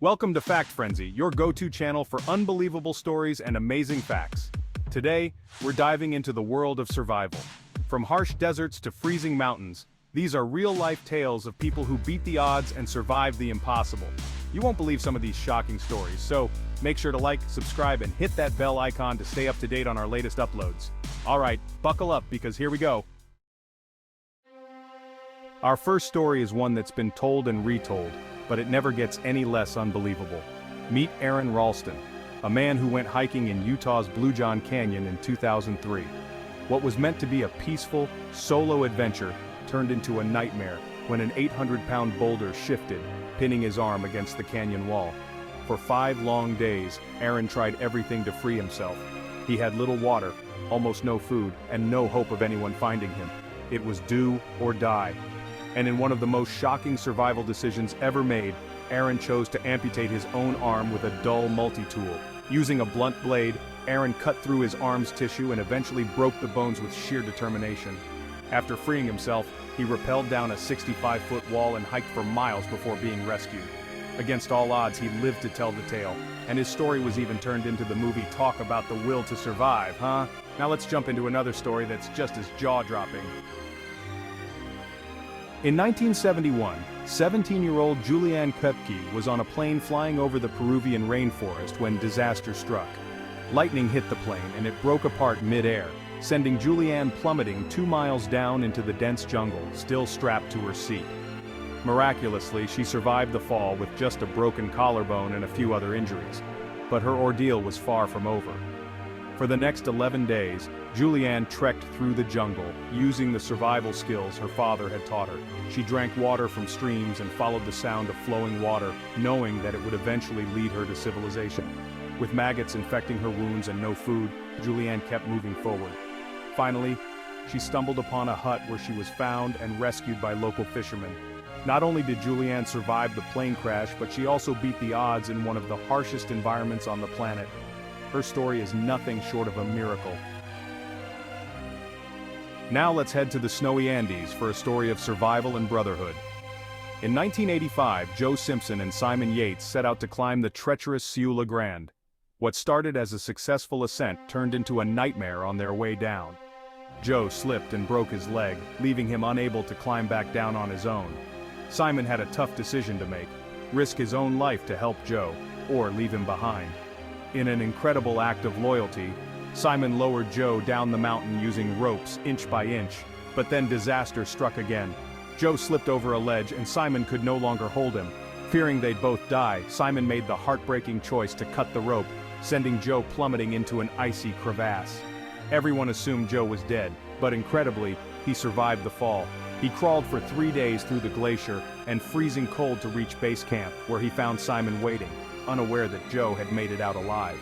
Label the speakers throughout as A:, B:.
A: Welcome to Fact Frenzy, your go-to channel for unbelievable stories and amazing facts. Today, we're diving into the world of survival. From harsh deserts to freezing mountains, these are real-life tales of people who beat the odds and survived the impossible. You won't believe some of these shocking stories, so make sure to like, subscribe, and hit that bell icon to stay up to date on our latest uploads. Alright, buckle up because here we go. Our first story is one that's been told and retold, but it never gets any less unbelievable. Meet Aaron Ralston, a man who went hiking in Utah's Blue John Canyon in 2003. What was meant to be a peaceful, solo adventure turned into a nightmare when an 800-pound boulder shifted, pinning his arm against the canyon wall. For 5 long days, Aaron tried everything to free himself. He had little water, almost no food, and no hope of anyone finding him. It was do or die. And in one of the most shocking survival decisions ever made, Aaron chose to amputate his own arm with a dull multi-tool. Using a blunt blade, Aaron cut through his arm's tissue and eventually broke the bones with sheer determination. After freeing himself, he rappelled down a 65-foot wall and hiked for miles before being rescued. Against all odds, he lived to tell the tale, and his story was even turned into the movie Talk About the Will to Survive, huh? Now let's jump into another story that's just as jaw-dropping. In 1971, 17-year-old Julianne Koepke was on a plane flying over the Peruvian rainforest when disaster struck. Lightning hit the plane and it broke apart mid-air, sending Julianne plummeting 2 miles down into the dense jungle, still strapped to her seat. Miraculously, she survived the fall with just a broken collarbone and a few other injuries. But her ordeal was far from over. For the next 11 days, Julianne trekked through the jungle, using the survival skills her father had taught her. She drank water from streams and followed the sound of flowing water, knowing that it would eventually lead her to civilization. With maggots infecting her wounds and no food, Julianne kept moving forward. Finally, she stumbled upon a hut where she was found and rescued by local fishermen. Not only did Julianne survive the plane crash, but she also beat the odds in one of the harshest environments on the planet. Her story is nothing short of a miracle. Now let's head to the snowy Andes for a story of survival and brotherhood. In 1985, Joe Simpson and Simon Yates set out to climb the treacherous Ciula Grande. What started as a successful ascent turned into a nightmare on their way down. Joe slipped and broke his leg, leaving him unable to climb back down on his own. Simon had a tough decision to make: risk his own life to help Joe, or leave him behind. In an incredible act of loyalty, Simon lowered Joe down the mountain using ropes inch by inch, but then disaster struck again. Joe slipped over a ledge and Simon could no longer hold him. Fearing they'd both die, Simon made the heartbreaking choice to cut the rope, sending Joe plummeting into an icy crevasse. Everyone assumed Joe was dead, but incredibly, he survived the fall. He crawled for 3 days through the glacier and freezing cold to reach base camp, where he found Simon waiting, unaware that Joe had made it out alive.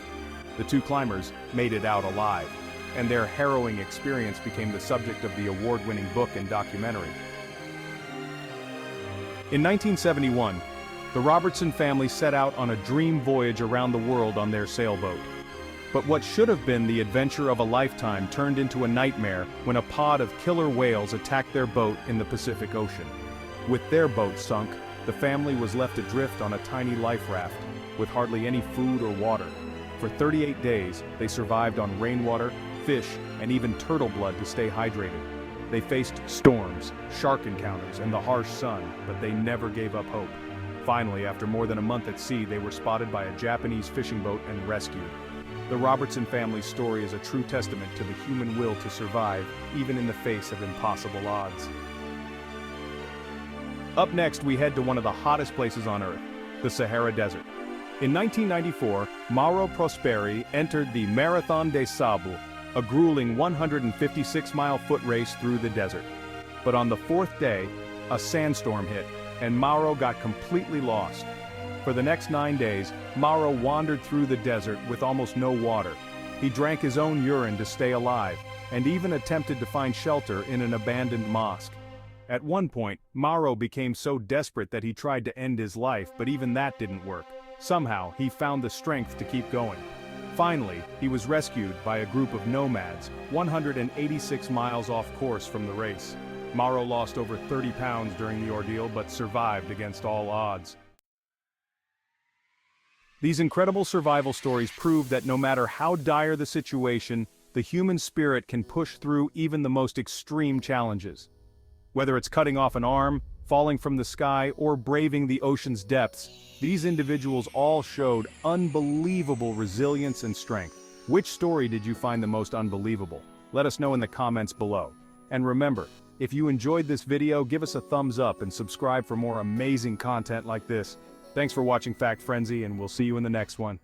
A: The two climbers made it out alive, and their harrowing experience became the subject of the award-winning book and documentary. In 1971, the Robertson family set out on a dream voyage around the world on their sailboat. But what should have been the adventure of a lifetime turned into a nightmare when a pod of killer whales attacked their boat in the Pacific Ocean. With their boat sunk, the family was left adrift on a tiny life raft, with hardly any food or water. For 38 days, they survived on rainwater, fish, and even turtle blood to stay hydrated. They faced storms, shark encounters, and the harsh sun, but they never gave up hope. Finally, after more than a month at sea, they were spotted by a Japanese fishing boat and rescued. The Robertson family's story is a true testament to the human will to survive, even in the face of impossible odds. Up next, we head to one of the hottest places on Earth, the Sahara Desert. In 1994, Mauro Prosperi entered the Marathon des Sables, a grueling 156-mile foot race through the desert. But on the 4th day, a sandstorm hit, and Mauro got completely lost. For the next 9 days, Mauro wandered through the desert with almost no water. He drank his own urine to stay alive, and even attempted to find shelter in an abandoned mosque. At one point, Mauro became so desperate that he tried to end his life, but even that didn't work. Somehow, he found the strength to keep going. Finally, he was rescued by a group of nomads, 186 miles off course from the race. Mauro lost over 30 pounds during the ordeal but survived against all odds. These incredible survival stories prove that no matter how dire the situation, the human spirit can push through even the most extreme challenges. Whether it's cutting off an arm, falling from the sky, or braving the ocean's depths, these individuals all showed unbelievable resilience and strength. Which story did you find the most unbelievable? Let us know in the comments below. And remember, if you enjoyed this video, give us a thumbs up and subscribe for more amazing content like this. Thanks for watching Fact Frenzy, and we'll see you in the next one.